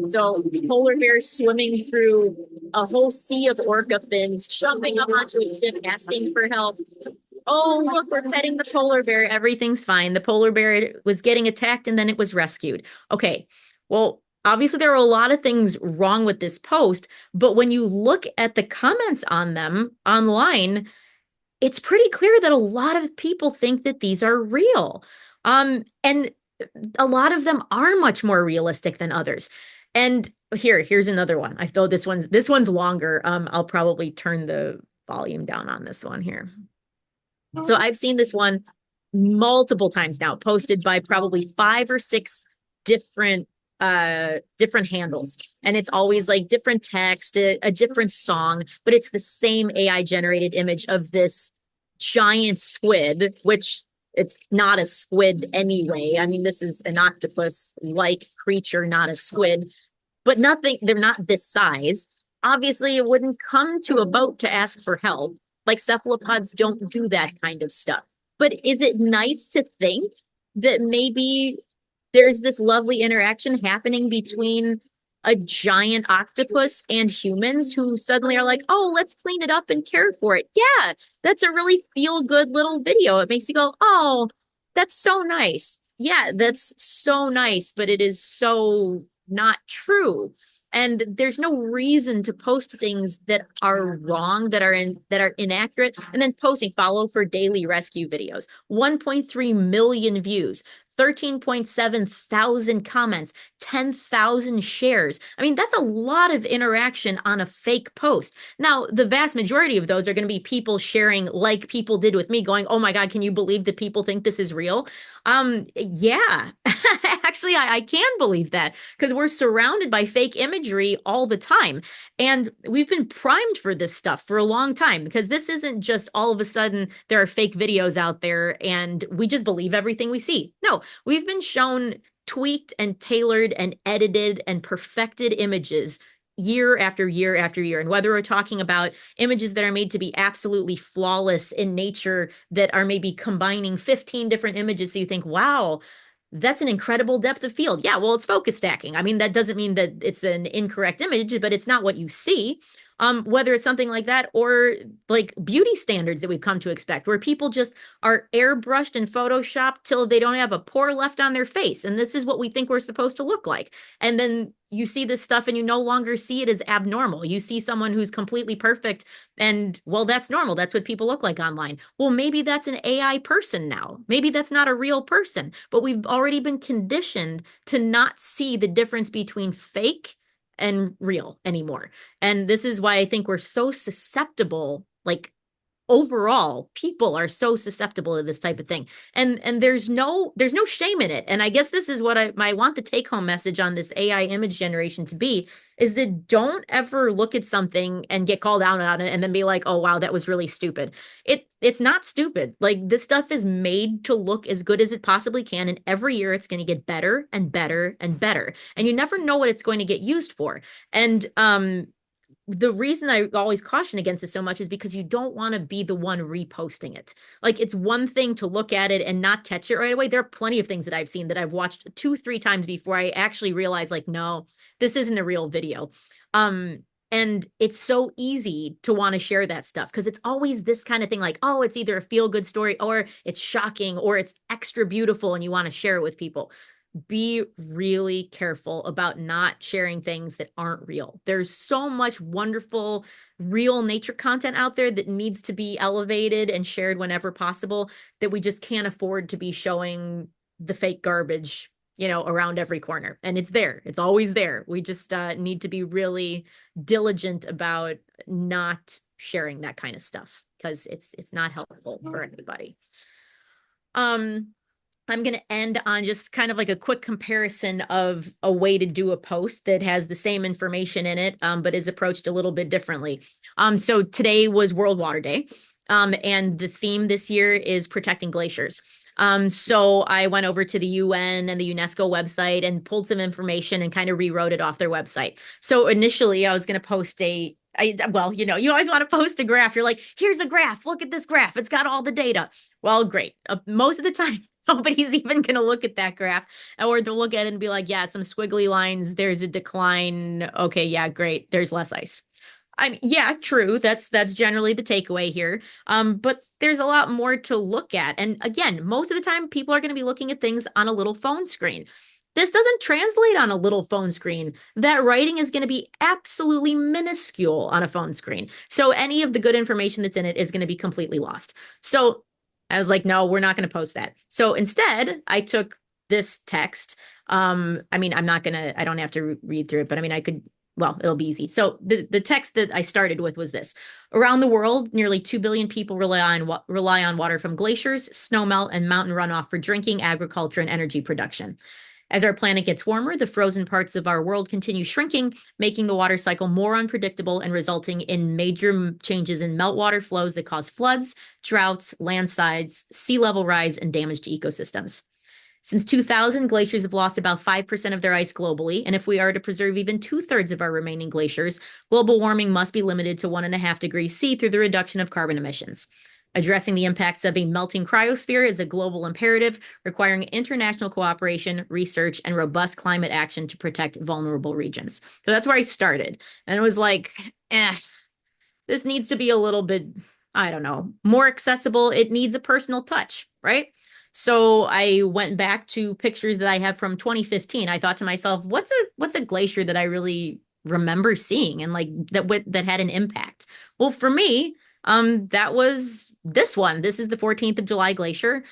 So polar bears swimming through a whole sea of orca fins, jumping up onto a ship, asking for help. Oh, look, we're petting the polar bear. Everything's fine. The polar bear was getting attacked and then it was rescued. Okay, well, obviously there are a lot of things wrong with this post, but when you look at the comments on them online, it's pretty clear that a lot of people think that these are real. And a lot of them are much more realistic than others. And here's another one. I feel this one's longer. I'll probably turn the volume down on this one here. So I've seen this one multiple times now, posted by probably 5 or 6 different handles. And it's always like different text, a different song, but it's the same AI generated image of this giant squid, which it's not a squid anyway. I mean, this is an octopus-like creature, not a squid, but they're not this size. Obviously, it wouldn't come to a boat to ask for help. Like, cephalopods don't do that kind of stuff. But is it nice to think that maybe there's this lovely interaction happening between a giant octopus and humans who suddenly are like, oh, let's clean it up and care for it? Yeah, that's a really feel-good little video. It makes you go, oh, that's so nice. Yeah, that's so nice, but it is so not true. And there's no reason to post things that are wrong, that are inaccurate, and then posting follow for daily rescue videos. 1.3 million views, 13.7 thousand comments, 10,000 shares. I mean, that's a lot of interaction on a fake post. Now, the vast majority of those are going to be people sharing like people did with me, going, "Oh my God, can you believe that people think this is real?" Yeah, actually, I can believe that because we're surrounded by fake imagery all the time. And we've been primed for this stuff for a long time because this isn't just all of a sudden there are fake videos out there and we just believe everything we see. No, we've been shown tweaked and tailored and edited and perfected images year after year after year. And whether we're talking about images that are made to be absolutely flawless in nature, that are maybe combining 15 different images, so you think, wow, that's an incredible depth of field. Yeah, well, it's focus stacking. I mean, that doesn't mean that it's an incorrect image, but it's not what you see. Whether it's something like that or like beauty standards that we've come to expect, where people just are airbrushed and photoshopped till they don't have a pore left on their face. And this is what we think we're supposed to look like. And then you see this stuff and you no longer see it as abnormal. You see someone who's completely perfect and, well, that's normal. That's what people look like online. Well, maybe that's an AI person now. Maybe that's not a real person, but we've already been conditioned to not see the difference between fake and real anymore. And this is why I think we're so susceptible, like overall people are so susceptible to this type of thing, and there's no shame in it. And I guess this is what I want the take home message on this AI image generation to be, is that don't ever look at something and get called out on it and then be like, oh wow, that was really stupid. It's not stupid. Like, this stuff is made to look as good as it possibly can, and every year it's going to get better and better and better, and you never know what it's going to get used for. And the reason I always caution against this so much is because you don't want to be the one reposting it. Like, it's one thing to look at it and not catch it right away. There are plenty of things that I've seen that I've watched 2-3 times before I actually realize, like, no, this isn't a real video. And it's so easy to want to share that stuff because it's always this kind of thing, like, oh, it's either a feel-good story or it's shocking or it's extra beautiful and you want to share it with people. Be really careful about not sharing things that aren't real. There's so much wonderful, real nature content out there that needs to be elevated and shared whenever possible, that we just can't afford to be showing the fake garbage, around every corner. And it's there. It's always there. We just need to be really diligent about not sharing that kind of stuff because it's not helpful for anybody. I'm going to end on just kind of like a quick comparison of a way to do a post that has the same information in it, but is approached a little bit differently. So today was World Water Day, and the theme this year is protecting glaciers. So I went over to the UN and the UNESCO website and pulled some information and kind of rewrote it off their website. So initially I was going to post you always want to post a graph. You're like, here's a graph. Look at this graph. It's got all the data. Well, great. Most of the time, nobody's even going to look at that graph, or they'll look at it and be like, yeah, some squiggly lines. There's a decline. Okay, yeah, great. There's less ice. Yeah, true. That's generally the takeaway here. But there's a lot more to look at. And again, most of the time, people are going to be looking at things on a little phone screen. This doesn't translate on a little phone screen. That writing is going to be absolutely minuscule on a phone screen. So any of the good information that's in it is going to be completely lost. So I was like, no, we're not going to post that. So instead, I took this text. I don't have to read through it, but it'll be easy. So the text that I started with was this. Around the world, nearly 2 billion people rely on water from glaciers, snowmelt, and mountain runoff for drinking, agriculture, and energy production. As our planet gets warmer, the frozen parts of our world continue shrinking, making the water cycle more unpredictable and resulting in major changes in meltwater flows that cause floods, droughts, landslides, sea level rise, and damage to ecosystems. Since 2000, glaciers have lost about 5% of their ice globally, and if we are to preserve even 2/3 of our remaining glaciers, global warming must be limited to 1.5 degrees C through the reduction of carbon emissions. Addressing the impacts of a melting cryosphere is a global imperative, requiring international cooperation, research, and robust climate action to protect vulnerable regions. So that's where I started. And it was like, this needs to be a little bit, I don't know, more accessible. It needs a personal touch, right? So I went back to pictures that I have from 2015. I thought to myself, what's a glacier that I really remember seeing and like that had an impact? Well, for me, that was this one. This is the 14th of July glacier.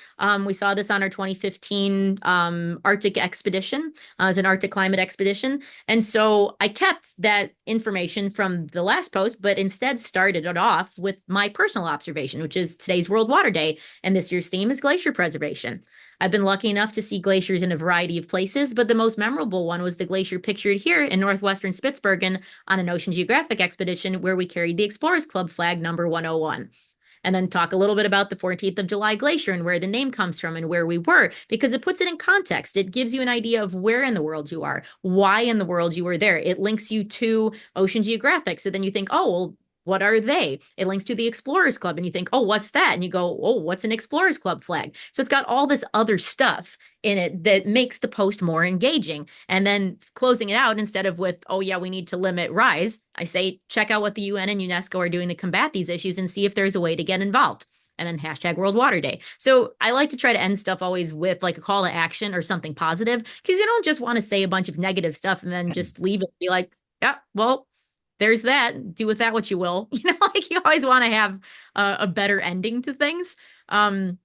We saw this on our 2015 Arctic expedition. It was an Arctic climate expedition. And so I kept that information from the last post, but instead started it off with my personal observation, which is today's World Water Day. And this year's theme is glacier preservation. I've been lucky enough to see glaciers in a variety of places, but the most memorable one was the glacier pictured here in northwestern Spitsbergen on an Ocean Geographic expedition where we carried the Explorers Club flag number 101. And then talk a little bit about the 14th of July glacier and where the name comes from and where we were, because it puts it in context. It gives you an idea of where in the world you are, why in the world you were there. It links you to Ocean Geographic. So then you think, oh, well, what are they? It links to the Explorers Club and you think, oh, what's that? And you go, oh, what's an Explorers Club flag? So it's got all this other stuff in it that makes the post more engaging. And then closing it out, instead of with, oh yeah, we need to limit rise, I say, check out what the UN and UNESCO are doing to combat these issues and see if there's a way to get involved. And then hashtag World Water Day. So I like to try to end stuff always with like a call to action or something positive, because you don't just want to say a bunch of negative stuff and then just leave it and be like, yeah, well, there's that. Do with that what you will. Like you always want to have a better ending to things. At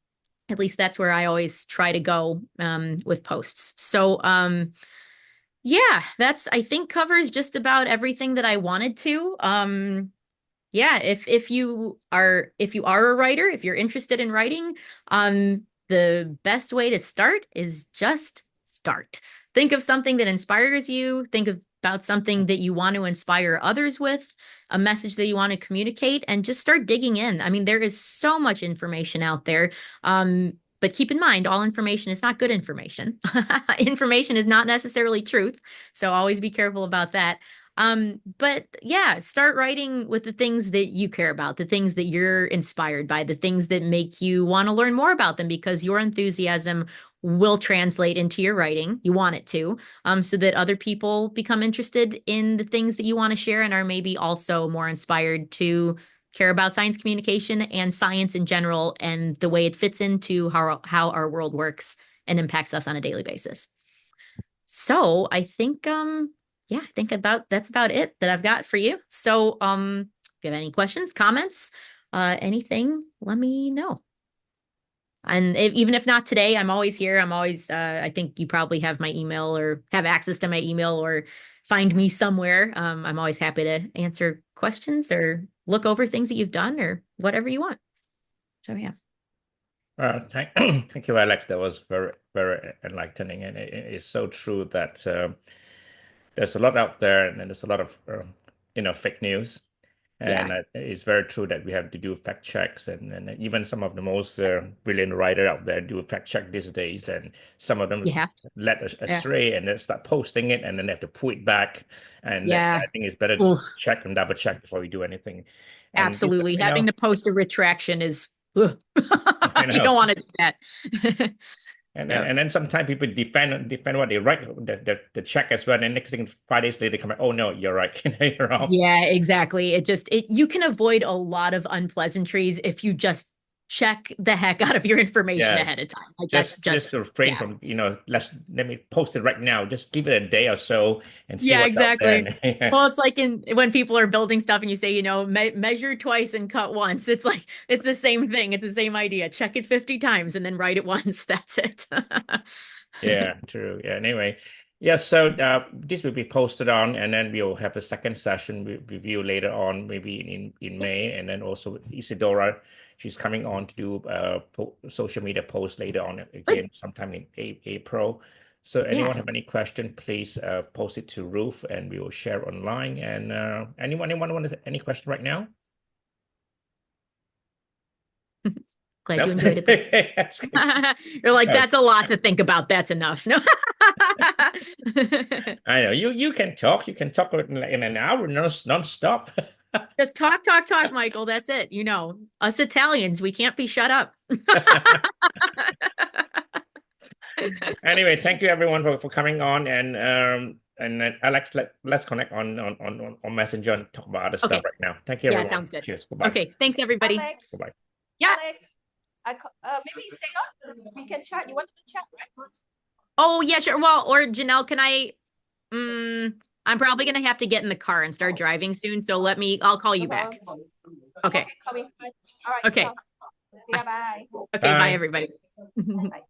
least that's where I always try to go with posts. So yeah, that's, I think, covers just about everything that I wanted to. Yeah, if you are a writer, if you're interested in writing, the best way to start is just start. Think of something that inspires you. Think about something that you want to inspire others with, a message that you want to communicate, and just start digging in. I mean, there is so much information out there. But keep in mind, all information is not good information. Information is not necessarily truth. So always be careful about that. But yeah, start writing with the things that you care about, the things that you're inspired by, the things that make you want to learn more about them, because your enthusiasm will translate into your writing. You want it to, so that other people become interested in the things that you want to share and are maybe also more inspired to care about science communication and science in general and the way it fits into how our world works and impacts us on a daily basis. So I think, yeah, I think that's about it that I've got for you. So if you have any questions, comments, anything, let me know. And even if not today, I'm always here. I'm always, I think you probably have my email or have access to my email or find me somewhere. I'm always happy to answer questions or look over things that you've done or whatever you want. So yeah. Thank you, Alex. That was very, very enlightening. And it is so true that there's a lot out there and there's a lot of, fake news. And it's very true that we have to do fact checks, and even some of the most brilliant writers out there do fact check these days, and some of them let us astray and then start posting it, and then they have to pull it back. And I think it's better to check and double check before we do anything. And absolutely, having to post a retraction is you don't want to do that. And then sometimes people defend what they write, the check as well. And the next thing, 5 days later, they come back, oh no, you're right. You're wrong. Yeah, exactly. You can avoid a lot of unpleasantries if you just check the heck out of your information ahead of time. Like just refrain from, let me post it right now. Just give it a day or so and see what's exactly. out there. Well, it's like when people are building stuff and you say, measure twice and cut once. It's like, it's the same thing. It's the same idea. Check it 50 times and then write it once. That's it. Yeah, true. Yeah. Anyway. Yeah, so this will be posted on, and then we'll have a second session review later on, maybe in May, and then also with Isidora, she's coming on to do social media posts later on again, sometime in April. So anyone have any question, please post it to Ruth, and we will share online. And anyone want any question right now? Glad you enjoyed it. You're like, that's a lot to think about. That's enough. No. I know you can talk. You can talk in an hour, non-stop. Just talk, Michael. That's it. Us Italians, we can't be shut up. Anyway, thank you everyone for coming on, and then Alex, let's connect on Messenger and talk about other stuff right now. Thank you, everyone. Yeah, sounds good. Cheers. Bye-bye. Okay, thanks everybody. Alex. Bye-bye. Yeah. Alex, maybe stay on. We can chat. You wanted to chat, right? Oh, yeah, sure. Well, or Janelle, can I I'm probably gonna have to get in the car and start driving soon, so I'll call you back. Okay. Call me. All right. Okay. ciao. See ya. Bye. Okay, bye Bye. everybody. Bye.